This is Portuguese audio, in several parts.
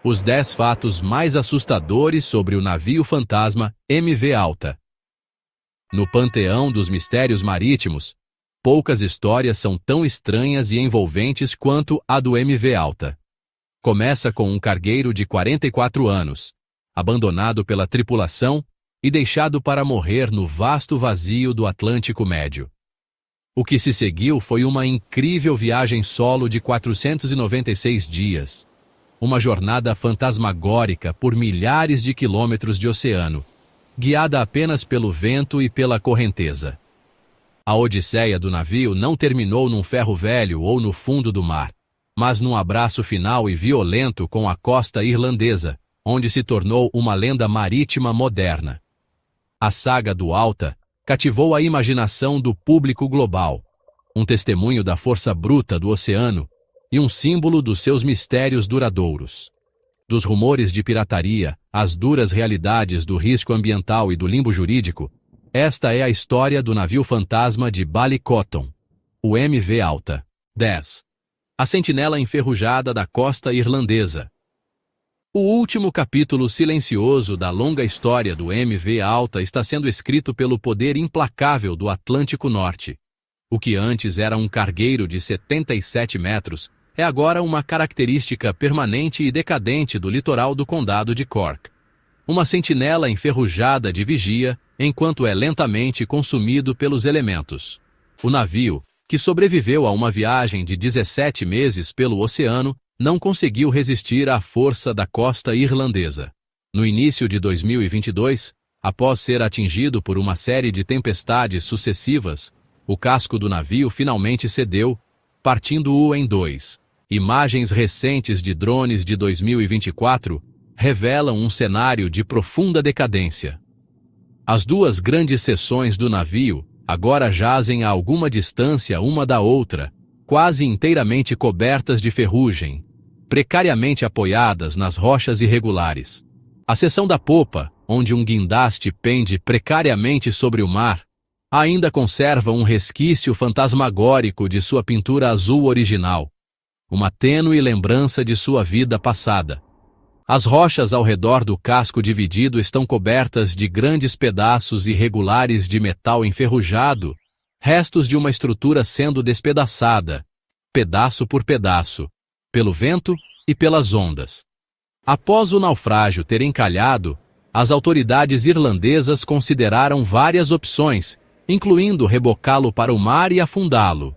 Os 10 fatos mais assustadores sobre o navio fantasma MV Alta. No panteão dos mistérios marítimos, poucas histórias são tão estranhas e envolventes quanto a do MV Alta. Começa com um cargueiro de 44 anos, abandonado pela tripulação e deixado para morrer no vasto vazio do Atlântico Médio. O que se seguiu foi uma incrível viagem solo de 496 dias. Uma jornada fantasmagórica por milhares de quilômetros de oceano, guiada apenas pelo vento e pela correnteza. A odisseia do navio não terminou num ferro velho ou no fundo do mar, mas num abraço final e violento com a costa irlandesa, onde se tornou uma lenda marítima moderna. A saga do Alta cativou a imaginação do público global, um testemunho da força bruta do oceano e um símbolo dos seus mistérios duradouros. Dos rumores de pirataria às duras realidades do risco ambiental e do limbo jurídico, esta é a história do navio fantasma de Ballycotton, o MV Alta. 10. A sentinela enferrujada da costa irlandesa. O último capítulo silencioso da longa história do MV Alta está sendo escrito pelo poder implacável do Atlântico Norte. O que antes era um cargueiro de 77 metros é agora uma característica permanente e decadente do litoral do condado de Cork. Uma sentinela enferrujada de vigia enquanto é lentamente consumido pelos elementos. O navio, que sobreviveu a uma viagem de 17 meses pelo oceano, não conseguiu resistir à força da costa irlandesa. No início de 2022, após ser atingido por uma série de tempestades sucessivas, o casco do navio finalmente cedeu, partindo-o em dois. Imagens recentes de drones de 2024 revelam um cenário de profunda decadência. As duas grandes seções do navio agora jazem a alguma distância uma da outra, quase inteiramente cobertas de ferrugem, precariamente apoiadas nas rochas irregulares. A seção da popa, onde um guindaste pende precariamente sobre o mar, ainda conserva um resquício fantasmagórico de sua pintura azul original, uma tênue lembrança de sua vida passada. As rochas ao redor do casco dividido estão cobertas de grandes pedaços irregulares de metal enferrujado, restos de uma estrutura sendo despedaçada, pedaço por pedaço, pelo vento e pelas ondas. Após o naufrágio ter encalhado, as autoridades irlandesas consideraram várias opções, incluindo rebocá-lo para o mar e afundá-lo,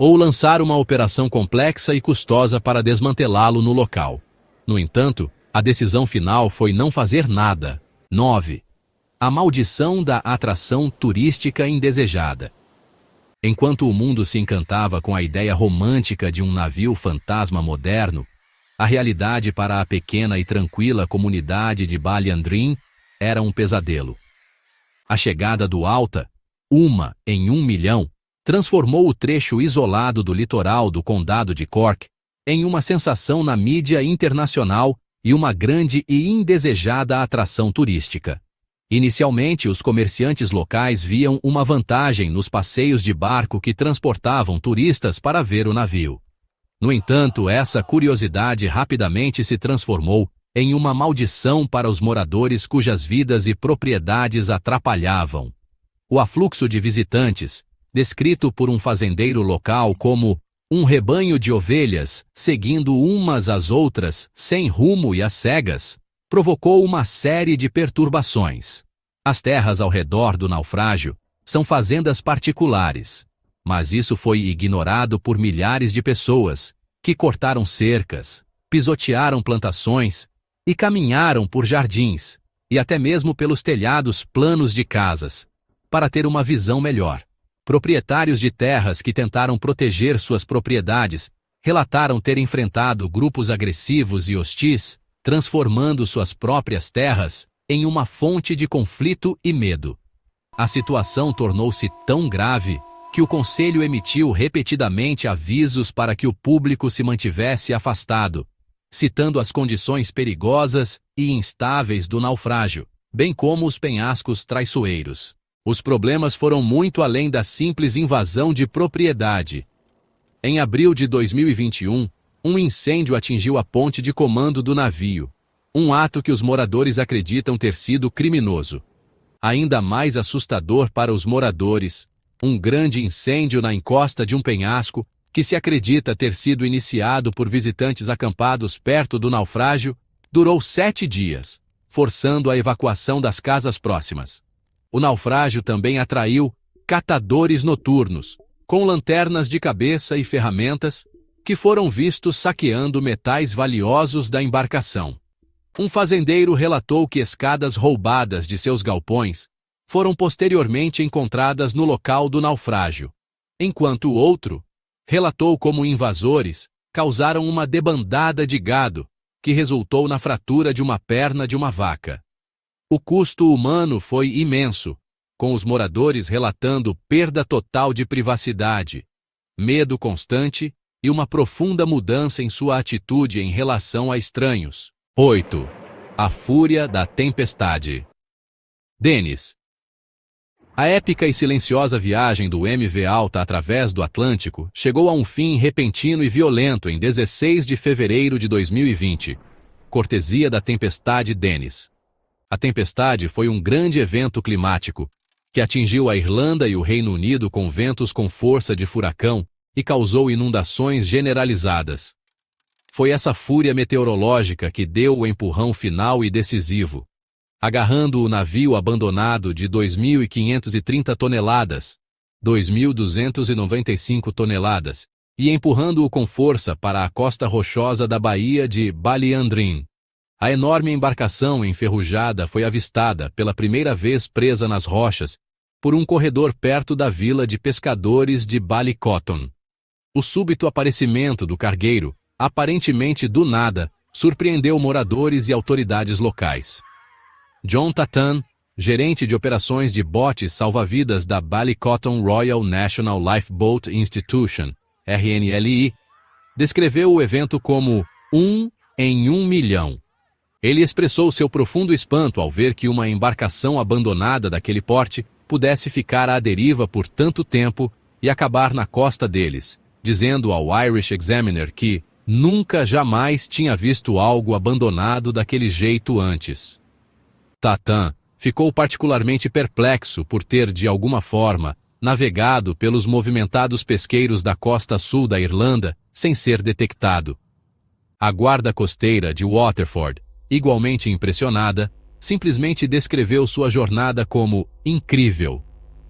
ou lançar uma operação complexa e custosa para desmantelá-lo no local. No entanto, a decisão final foi não fazer nada. 9. A maldição da atração turística indesejada. Enquanto o mundo se encantava com a ideia romântica de um navio fantasma moderno, a realidade para a pequena e tranquila comunidade de Ballindrin era um pesadelo. A chegada do Alta, uma em 1 milhão, transformou o trecho isolado do litoral do condado de Cork em uma sensação na mídia internacional e uma grande e indesejada atração turística. Inicialmente, os comerciantes locais viam uma vantagem nos passeios de barco que transportavam turistas para ver o navio. No entanto, essa curiosidade rapidamente se transformou em uma maldição para os moradores cujas vidas e propriedades atrapalhavam. O afluxo de visitantes, descrito por um fazendeiro local como um rebanho de ovelhas seguindo umas às outras, sem rumo e às cegas, provocou uma série de perturbações. As terras ao redor do naufrágio são fazendas particulares, mas isso foi ignorado por milhares de pessoas que cortaram cercas, pisotearam plantações e caminharam por jardins e até mesmo pelos telhados planos de casas, para ter uma visão melhor. Proprietários de terras que tentaram proteger suas propriedades relataram ter enfrentado grupos agressivos e hostis, transformando suas próprias terras em uma fonte de conflito e medo. A situação tornou-se tão grave que o conselho emitiu repetidamente avisos para que o público se mantivesse afastado, citando as condições perigosas e instáveis do naufrágio, bem como os penhascos traiçoeiros. Os problemas foram muito além da simples invasão de propriedade. Em abril de 2021, um incêndio atingiu a ponte de comando do navio, um ato que os moradores acreditam ter sido criminoso. Ainda mais assustador para os moradores, um grande incêndio na encosta de um penhasco, que se acredita ter sido iniciado por visitantes acampados perto do naufrágio, durou 7 dias, forçando a evacuação das casas próximas. O naufrágio também atraiu catadores noturnos, com lanternas de cabeça e ferramentas, que foram vistos saqueando metais valiosos da embarcação. Um fazendeiro relatou que escadas roubadas de seus galpões foram posteriormente encontradas no local do naufrágio, enquanto o outro relatou como invasores causaram uma debandada de gado, que resultou na fratura de uma perna de uma vaca. O custo humano foi imenso, com os moradores relatando perda total de privacidade, medo constante e uma profunda mudança em sua atitude em relação a estranhos. 8. A fúria da tempestade. Dennis. A épica e silenciosa viagem do MV Alta através do Atlântico chegou a um fim repentino e violento em 16 de fevereiro de 2020, cortesia da tempestade Dennis. A tempestade foi um grande evento climático que atingiu a Irlanda e o Reino Unido com ventos com força de furacão e causou inundações generalizadas. Foi essa fúria meteorológica que deu o empurrão final e decisivo, agarrando o navio abandonado de 2.530 toneladas, 2.295 toneladas, e empurrando-o com força para a costa rochosa da baía de Ballindreen. A enorme embarcação enferrujada foi avistada pela primeira vez presa nas rochas por um corredor perto da vila de pescadores de Ballycotton. O súbito aparecimento do cargueiro, aparentemente do nada, surpreendeu moradores e autoridades locais. John Tatan, gerente de operações de botes salva-vidas da Ballycotton Royal National Lifeboat Institution, RNLI, descreveu o evento como 1 em 1 milhão. Ele expressou seu profundo espanto ao ver que uma embarcação abandonada daquele porte pudesse ficar à deriva por tanto tempo e acabar na costa deles, dizendo ao Irish Examiner que nunca jamais tinha visto algo abandonado daquele jeito antes. Tatan ficou particularmente perplexo por ter, de alguma forma, navegado pelos movimentados pesqueiros da costa sul da Irlanda sem ser detectado. A guarda costeira de Waterford, igualmente impressionada, simplesmente descreveu sua jornada como incrível.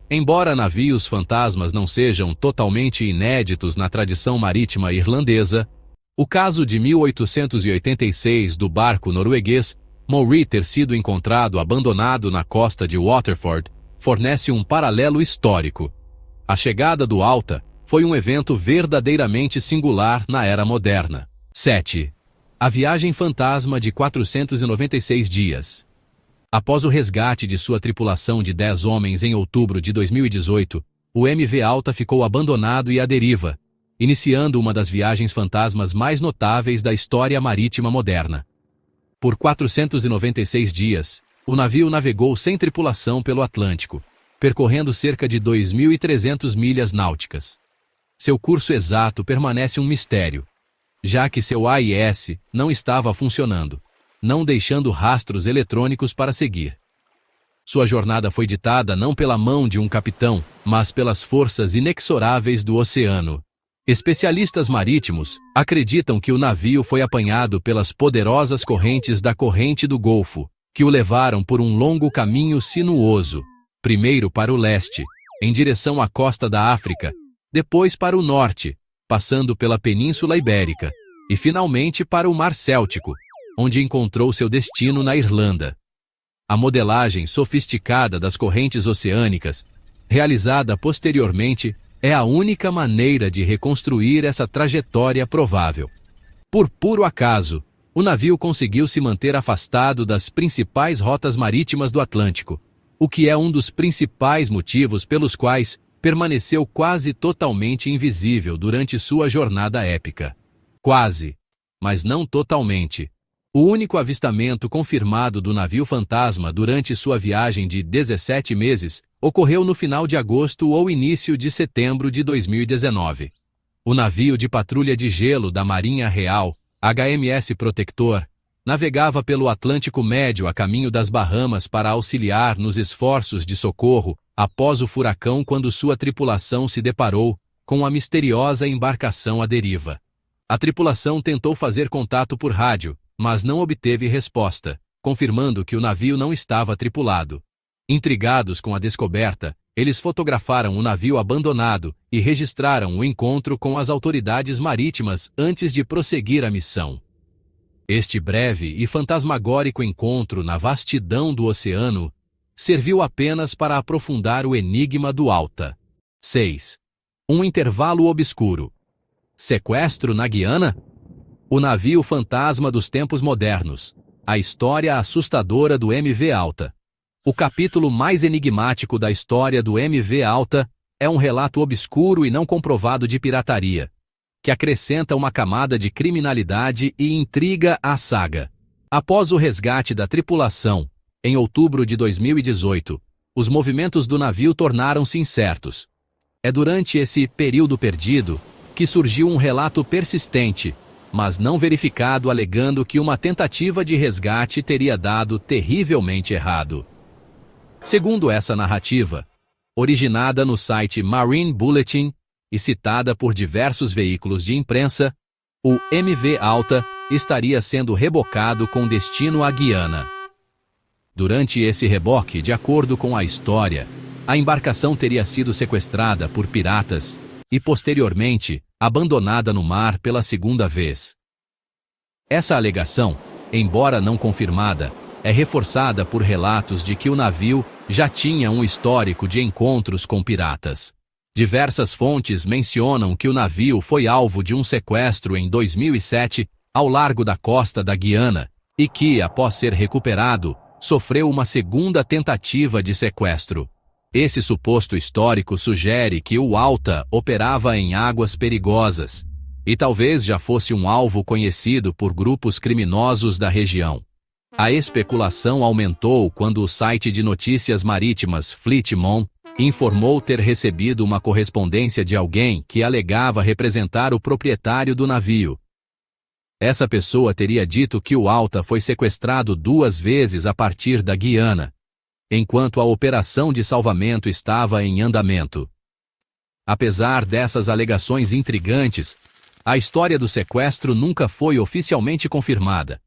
Embora navios fantasmas não sejam totalmente inéditos na tradição marítima irlandesa, o caso de 1886 do barco norueguês Maury ter sido encontrado abandonado na costa de Waterford fornece um paralelo histórico. A chegada do Alta foi um evento verdadeiramente singular na era moderna. 7. A viagem fantasma de 496 dias. Após o resgate de sua tripulação de 10 homens em outubro de 2018, o MV Alta ficou abandonado e à deriva, iniciando uma das viagens fantasmas mais notáveis da história marítima moderna. Por 496 dias, o navio navegou sem tripulação pelo Atlântico, percorrendo cerca de 2.300 milhas náuticas. Seu curso exato permanece um mistério, já que seu AIS não estava funcionando, não deixando rastros eletrônicos para seguir. Sua jornada foi ditada não pela mão de um capitão, mas pelas forças inexoráveis do oceano. Especialistas marítimos acreditam que o navio foi apanhado pelas poderosas correntes da corrente do Golfo, que o levaram por um longo caminho sinuoso, primeiro para o leste, em direção à costa da África, depois para o norte, passando pela Península Ibérica, e finalmente para o Mar Céltico, onde encontrou seu destino na Irlanda. A modelagem sofisticada das correntes oceânicas, realizada posteriormente, é a única maneira de reconstruir essa trajetória provável. Por puro acaso, o navio conseguiu se manter afastado das principais rotas marítimas do Atlântico, o que é um dos principais motivos pelos quais permaneceu quase totalmente invisível durante sua jornada épica. Quase, mas não totalmente. O único avistamento confirmado do navio fantasma durante sua viagem de 17 meses ocorreu no final de agosto ou início de setembro de 2019. O navio de patrulha de gelo da Marinha Real, HMS Protector, navegava pelo Atlântico Médio a caminho das Bahamas para auxiliar nos esforços de socorro após o furacão quando sua tripulação se deparou com a misteriosa embarcação à deriva. A tripulação tentou fazer contato por rádio, mas não obteve resposta, confirmando que o navio não estava tripulado. Intrigados com a descoberta, eles fotografaram o navio abandonado e registraram o encontro com as autoridades marítimas antes de prosseguir a missão. Este breve e fantasmagórico encontro na vastidão do oceano serviu apenas para aprofundar o enigma do Alta. 6. Um intervalo obscuro. Sequestro na Guiana? O navio fantasma dos tempos modernos. A história assustadora do MV Alta. O capítulo mais enigmático da história do MV Alta é um relato obscuro e não comprovado de pirataria, que acrescenta uma camada de criminalidade e intriga à saga. Após o resgate da tripulação, em outubro de 2018, os movimentos do navio tornaram-se incertos. É durante esse período perdido que surgiu um relato persistente, mas não verificado, alegando que uma tentativa de resgate teria dado terrivelmente errado. Segundo essa narrativa, originada no site Marine Bulletin e citada por diversos veículos de imprensa, o MV Alta estaria sendo rebocado com destino à Guiana. Durante esse reboque, de acordo com a história, a embarcação teria sido sequestrada por piratas e, posteriormente, abandonada no mar pela segunda vez. Essa alegação, embora não confirmada, é reforçada por relatos de que o navio já tinha um histórico de encontros com piratas. Diversas fontes mencionam que o navio foi alvo de um sequestro em 2007 ao largo da costa da Guiana e que, após ser recuperado, sofreu uma segunda tentativa de sequestro. Esse suposto histórico sugere que o Alta operava em águas perigosas e talvez já fosse um alvo conhecido por grupos criminosos da região. A especulação aumentou quando o site de notícias marítimas Fleetmon informou ter recebido uma correspondência de alguém que alegava representar o proprietário do navio. Essa pessoa teria dito que o Alta foi sequestrado 2 vezes a partir da Guiana, enquanto a operação de salvamento estava em andamento. Apesar dessas alegações intrigantes, a história do sequestro nunca foi oficialmente confirmada.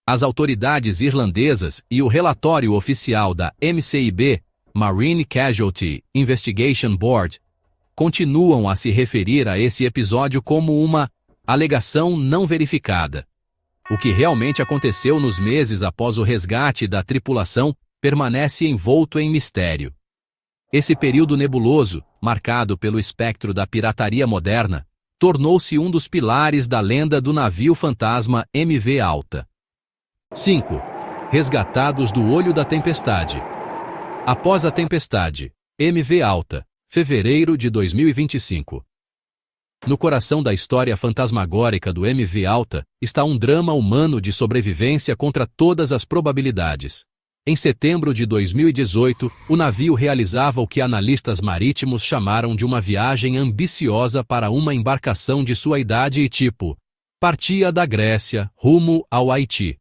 As autoridades irlandesas e o relatório oficial da MCIB, Marine Casualty Investigation Board, continuam a se referir a esse episódio como uma alegação não verificada. O que realmente aconteceu nos meses após o resgate da tripulação permanece envolto em mistério. Esse período nebuloso, marcado pelo espectro da pirataria moderna, tornou-se um dos pilares da lenda do navio fantasma MV Alta. 5. Resgatados do olho da tempestade. Após a tempestade, MV Alta, fevereiro de 2025. No coração da história fantasmagórica do MV Alta está um drama humano de sobrevivência contra todas as probabilidades. Em setembro de 2018, o navio realizava o que analistas marítimos chamaram de uma viagem ambiciosa para uma embarcação de sua idade e tipo. Partia da Grécia, rumo ao Haiti.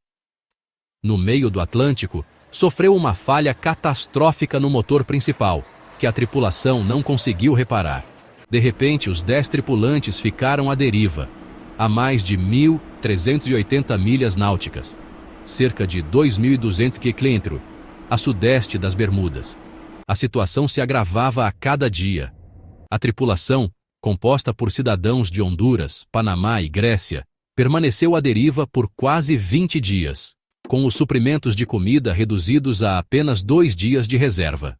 No meio do Atlântico, sofreu uma falha catastrófica no motor principal, que a tripulação não conseguiu reparar. De repente, os 10 tripulantes ficaram à deriva, a mais de 1.380 milhas náuticas, cerca de 2.200 km, a sudeste das Bermudas. A situação se agravava a cada dia. A tripulação, composta por cidadãos de Honduras, Panamá e Grécia, permaneceu à deriva por quase 20 dias, com os suprimentos de comida reduzidos a apenas 2 dias de reserva.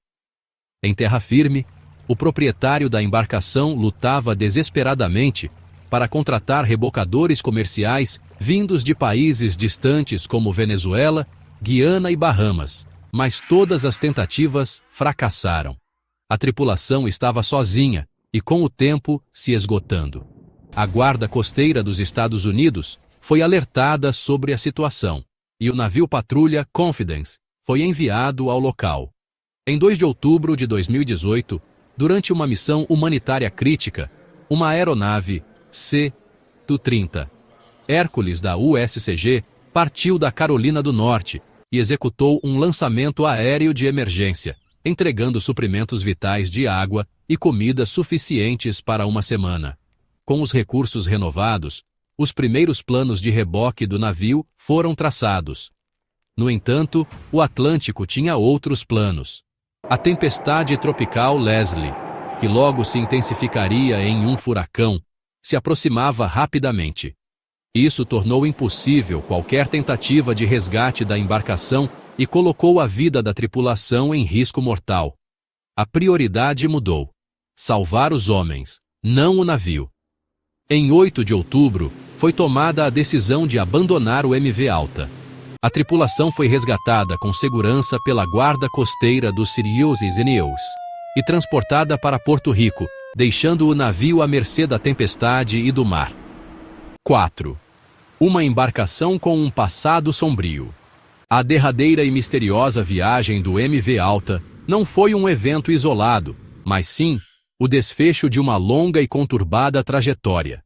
Em terra firme, o proprietário da embarcação lutava desesperadamente para contratar rebocadores comerciais vindos de países distantes como Venezuela, Guiana e Bahamas, mas todas as tentativas fracassaram. A tripulação estava sozinha e, com o tempo, se esgotando. A Guarda Costeira dos Estados Unidos foi alertada sobre a situação, e o navio patrulha Confidence foi enviado ao local. Em 2 de outubro de 2018, durante uma missão humanitária crítica, uma aeronave C-30 Hércules da USCG partiu da Carolina do Norte e executou um lançamento aéreo de emergência, entregando suprimentos vitais de água e comida suficientes para uma semana. Com os recursos renovados, os primeiros planos de reboque do navio foram traçados. No entanto, o Atlântico tinha outros planos. A tempestade tropical Leslie, que logo se intensificaria em um furacão, se aproximava rapidamente. Isso tornou impossível qualquer tentativa de resgate da embarcação e colocou a vida da tripulação em risco mortal. A prioridade mudou: salvar os homens, não o navio. Em 8 de outubro, foi tomada a decisão de abandonar o MV Alta. A tripulação foi resgatada com segurança pela guarda costeira dos Sirius Eneos e transportada para Porto Rico, deixando o navio à mercê da tempestade e do mar. 4. Uma embarcação com um passado sombrio. A derradeira e misteriosa viagem do MV Alta não foi um evento isolado, mas sim o desfecho de uma longa e conturbada trajetória.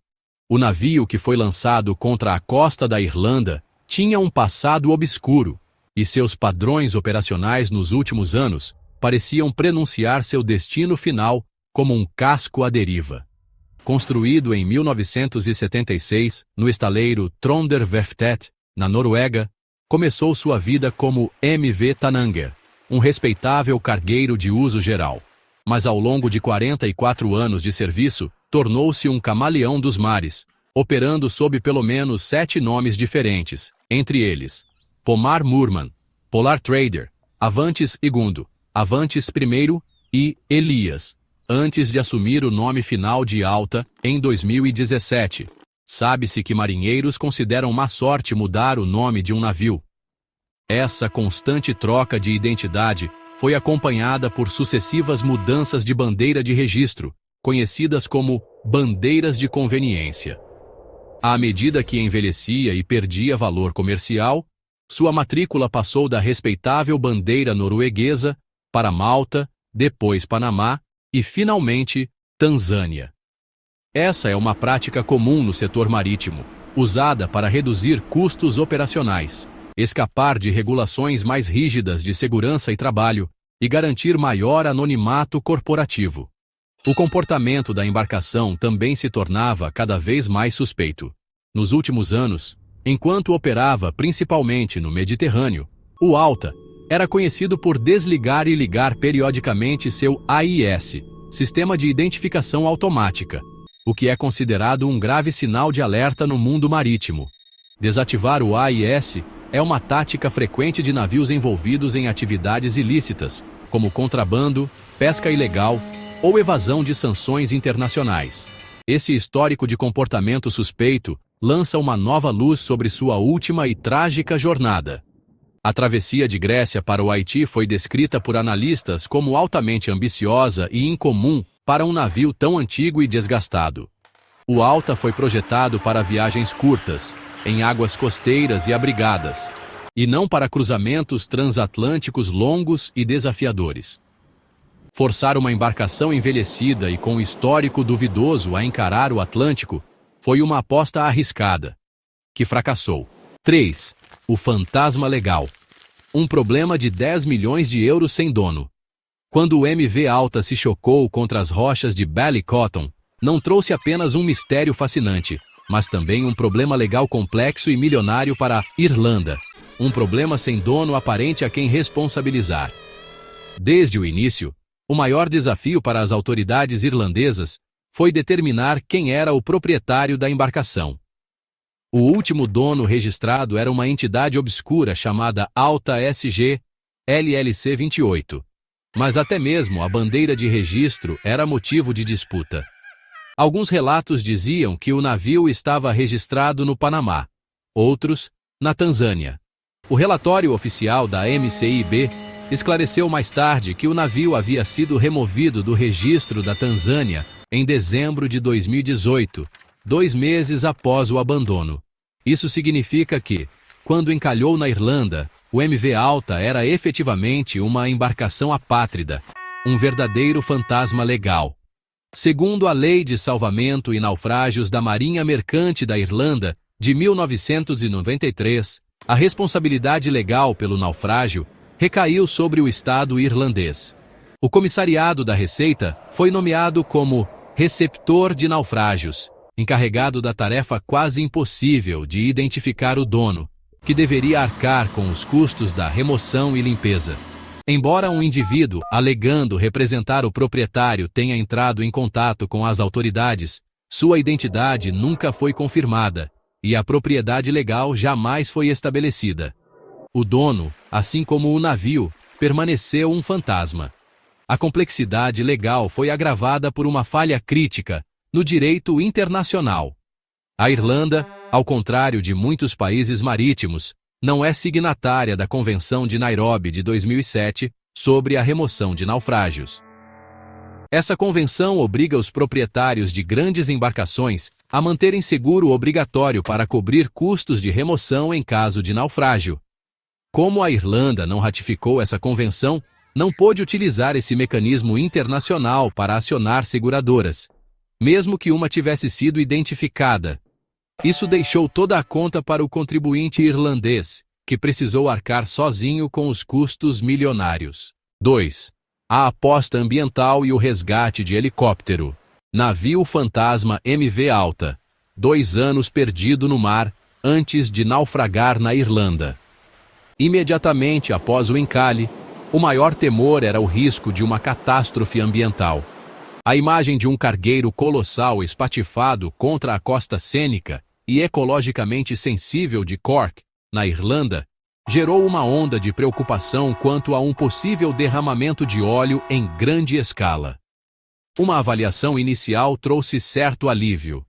O navio que foi lançado contra a costa da Irlanda tinha um passado obscuro, e seus padrões operacionais nos últimos anos pareciam prenunciar seu destino final como um casco à deriva. Construído em 1976, no estaleiro Tronderverftet, na Noruega, começou sua vida como MV Tananger, um respeitável cargueiro de uso geral. Mas ao longo de 44 anos de serviço, tornou-se um camaleão dos mares, operando sob pelo menos 7 nomes diferentes, entre eles Pomar Murman, Polar Trader, Avantis II, Avantis I e Elias, antes de assumir o nome final de Alta em 2017. Sabe-se que marinheiros consideram má sorte mudar o nome de um navio. Essa constante troca de identidade foi acompanhada por sucessivas mudanças de bandeira de registro, conhecidas como bandeiras de conveniência. À medida que envelhecia e perdia valor comercial, sua matrícula passou da respeitável bandeira norueguesa para Malta, depois Panamá e, finalmente, Tanzânia. Essa é uma prática comum no setor marítimo, usada para reduzir custos operacionais, escapar de regulações mais rígidas de segurança e trabalho e garantir maior anonimato corporativo. O comportamento da embarcação também se tornava cada vez mais suspeito. Nos últimos anos, enquanto operava principalmente no Mediterrâneo, o Alta era conhecido por desligar e ligar periodicamente seu AIS, Sistema de Identificação Automática, o que é considerado um grave sinal de alerta no mundo marítimo. Desativar o AIS é uma tática frequente de navios envolvidos em atividades ilícitas, como contrabando, pesca ilegal ou evasão de sanções internacionais. Esse histórico de comportamento suspeito lança uma nova luz sobre sua última e trágica jornada. A travessia de Grécia para o Haiti foi descrita por analistas como altamente ambiciosa e incomum para um navio tão antigo e desgastado. O Alta foi projetado para viagens curtas, em águas costeiras e abrigadas, e não para cruzamentos transatlânticos longos e desafiadores. Forçar uma embarcação envelhecida e com histórico duvidoso a encarar o Atlântico foi uma aposta arriscada, que fracassou. 3. O fantasma legal. Um problema de 10 milhões de euros sem dono. Quando o MV Alta se chocou contra as rochas de Ballycotton, não trouxe apenas um mistério fascinante, mas também um problema legal complexo e milionário para a Irlanda. Um problema sem dono aparente a quem responsabilizar. Desde o início, o maior desafio para as autoridades irlandesas foi determinar quem era o proprietário da embarcação. O último dono registrado era uma entidade obscura chamada Alta SG LLC 28. Mas até mesmo a bandeira de registro era motivo de disputa. Alguns relatos diziam que o navio estava registrado no Panamá, outros, na Tanzânia. O relatório oficial da MCIB esclareceu mais tarde que o navio havia sido removido do registro da Tanzânia em dezembro de 2018, 2 meses após o abandono. Isso significa que, quando encalhou na Irlanda, o MV Alta era efetivamente uma embarcação apátrida, um verdadeiro fantasma legal. Segundo a Lei de Salvamento e Naufrágios da Marinha Mercante da Irlanda, de 1993, a responsabilidade legal pelo naufrágio recaiu sobre o Estado irlandês. O Comissariado da Receita foi nomeado como receptor de naufrágios, encarregado da tarefa quase impossível de identificar o dono, que deveria arcar com os custos da remoção e limpeza. Embora um indivíduo, alegando representar o proprietário, tenha entrado em contato com as autoridades, sua identidade nunca foi confirmada e a propriedade legal jamais foi estabelecida. O dono, assim como o navio, permaneceu um fantasma. A complexidade legal foi agravada por uma falha crítica no direito internacional. A Irlanda, ao contrário de muitos países marítimos, não é signatária da Convenção de Nairobi de 2007 sobre a remoção de naufrágios. Essa convenção obriga os proprietários de grandes embarcações a manterem seguro obrigatório para cobrir custos de remoção em caso de naufrágio. Como a Irlanda não ratificou essa convenção, não pôde utilizar esse mecanismo internacional para acionar seguradoras, mesmo que uma tivesse sido identificada. Isso deixou toda a conta para o contribuinte irlandês, que precisou arcar sozinho com os custos milionários. 2. A aposta ambiental e o resgate de helicóptero. Navio fantasma MV Alta. 2 anos perdido no mar, antes de naufragar na Irlanda. Imediatamente após o encalhe, o maior temor era o risco de uma catástrofe ambiental. A imagem de um cargueiro colossal espatifado contra a costa cênica e ecologicamente sensível de Cork, na Irlanda, gerou uma onda de preocupação quanto a um possível derramamento de óleo em grande escala. Uma avaliação inicial trouxe certo alívio.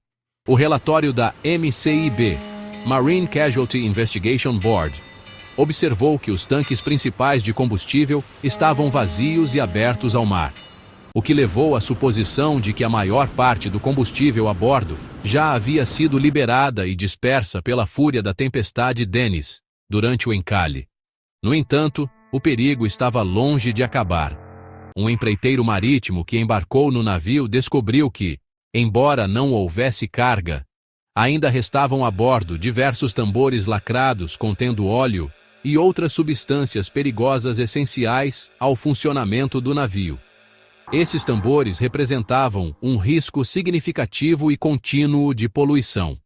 O relatório da MCIB, Marine Casualty Investigation Board, observou que os tanques principais de combustível estavam vazios e abertos ao mar, o que levou à suposição de que a maior parte do combustível a bordo já havia sido liberada e dispersa pela fúria da tempestade Dennis durante o encalhe. No entanto, o perigo estava longe de acabar. Um empreiteiro marítimo que embarcou no navio descobriu que, embora não houvesse carga, ainda restavam a bordo diversos tambores lacrados contendo óleo e outras substâncias perigosas essenciais ao funcionamento do navio. Esses tambores representavam um risco significativo e contínuo de poluição.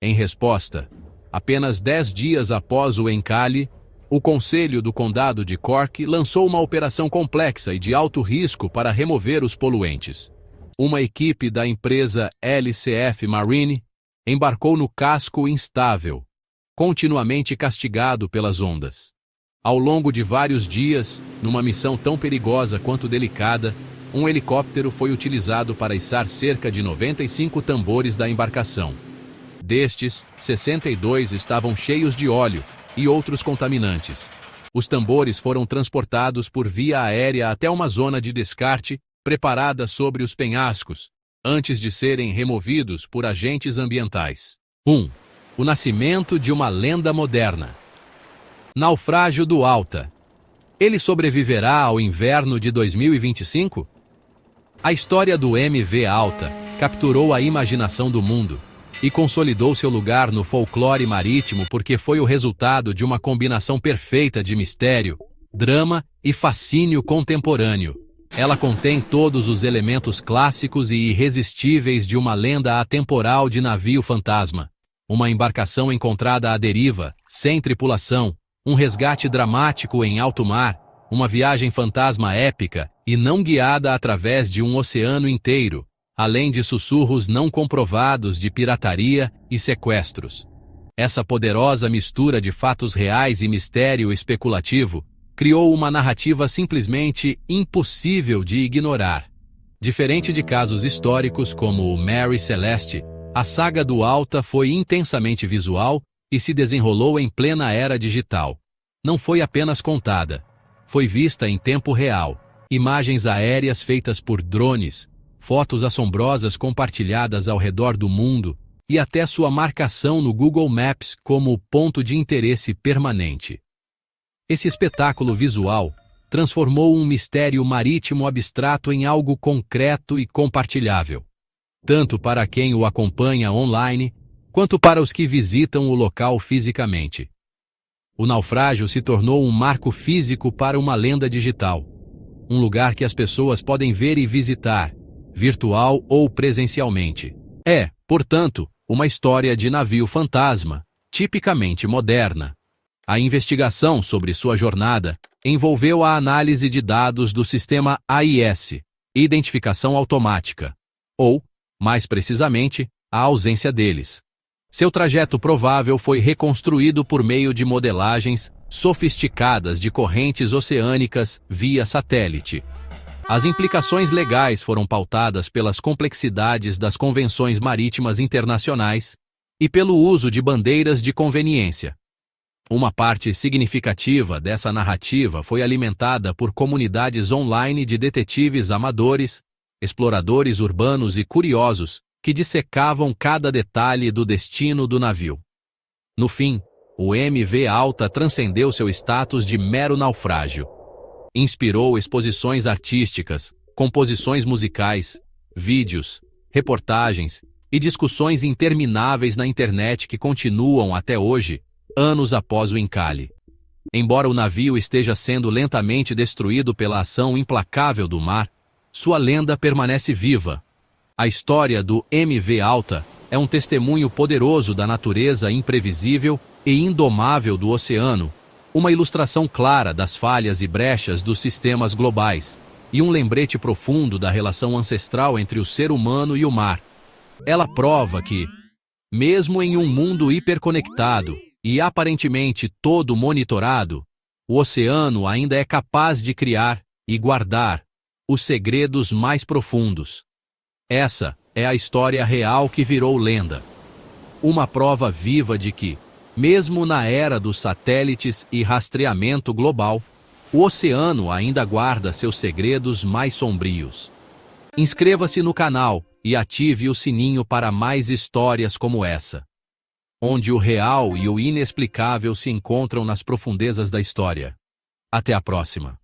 Em resposta, apenas 10 dias após o encalhe, o Conselho do Condado de Cork lançou uma operação complexa e de alto risco para remover os poluentes. Uma equipe da empresa LCF Marine embarcou no casco instável, continuamente castigado pelas ondas. Ao longo de vários dias, numa missão tão perigosa quanto delicada, um helicóptero foi utilizado para içar cerca de 95 tambores da embarcação. Destes, 62 estavam cheios de óleo e outros contaminantes. Os tambores foram transportados por via aérea até uma zona de descarte preparada sobre os penhascos, antes de serem removidos por agentes ambientais. 1. O nascimento de uma lenda moderna. Naufrágio do Alta. Ele sobreviverá ao inverno de 2025? A história do MV Alta capturou a imaginação do mundo e consolidou seu lugar no folclore marítimo porque foi o resultado de uma combinação perfeita de mistério, drama e fascínio contemporâneo. Ela contém todos os elementos clássicos e irresistíveis de uma lenda atemporal de navio fantasma. Uma embarcação encontrada à deriva, sem tripulação, um resgate dramático em alto mar, uma viagem fantasma épica e não guiada através de um oceano inteiro, além de sussurros não comprovados de pirataria e sequestros. Essa poderosa mistura de fatos reais e mistério especulativo criou uma narrativa simplesmente impossível de ignorar. Diferente de casos históricos como o Mary Celeste, a saga do Alta foi intensamente visual e se desenrolou em plena era digital. Não foi apenas contada, foi vista em tempo real, imagens aéreas feitas por drones, fotos assombrosas compartilhadas ao redor do mundo e até sua marcação no Google Maps como ponto de interesse permanente. Esse espetáculo visual transformou um mistério marítimo abstrato em algo concreto e compartilhável, tanto para quem o acompanha online, quanto para os que visitam o local fisicamente. O naufrágio se tornou um marco físico para uma lenda digital, um lugar que as pessoas podem ver e visitar, virtual ou presencialmente. É, portanto, uma história de navio fantasma, tipicamente moderna. A investigação sobre sua jornada envolveu a análise de dados do sistema AIS, Identificação Automática, ou, mais precisamente, a ausência deles. Seu trajeto provável foi reconstruído por meio de modelagens sofisticadas de correntes oceânicas via satélite. As implicações legais foram pautadas pelas complexidades das convenções marítimas internacionais e pelo uso de bandeiras de conveniência. Uma parte significativa dessa narrativa foi alimentada por comunidades online de detetives amadores, exploradores urbanos e curiosos que dissecavam cada detalhe do destino do navio. No fim, o MV Alta transcendeu seu status de mero naufrágio. Inspirou exposições artísticas, composições musicais, vídeos, reportagens e discussões intermináveis na internet que continuam até hoje, anos após o encalhe. Embora o navio esteja sendo lentamente destruído pela ação implacável do mar, sua lenda permanece viva. A história do MV Alta é um testemunho poderoso da natureza imprevisível e indomável do oceano, uma ilustração clara das falhas e brechas dos sistemas globais, e um lembrete profundo da relação ancestral entre o ser humano e o mar. Ela prova que, mesmo em um mundo hiperconectado e aparentemente todo monitorado, o oceano ainda é capaz de criar e guardar os segredos mais profundos. Essa é a história real que virou lenda. Uma prova viva de que, mesmo na era dos satélites e rastreamento global, o oceano ainda guarda seus segredos mais sombrios. Inscreva-se no canal e ative o sininho para mais histórias como essa, onde o real e o inexplicável se encontram nas profundezas da história. Até a próxima.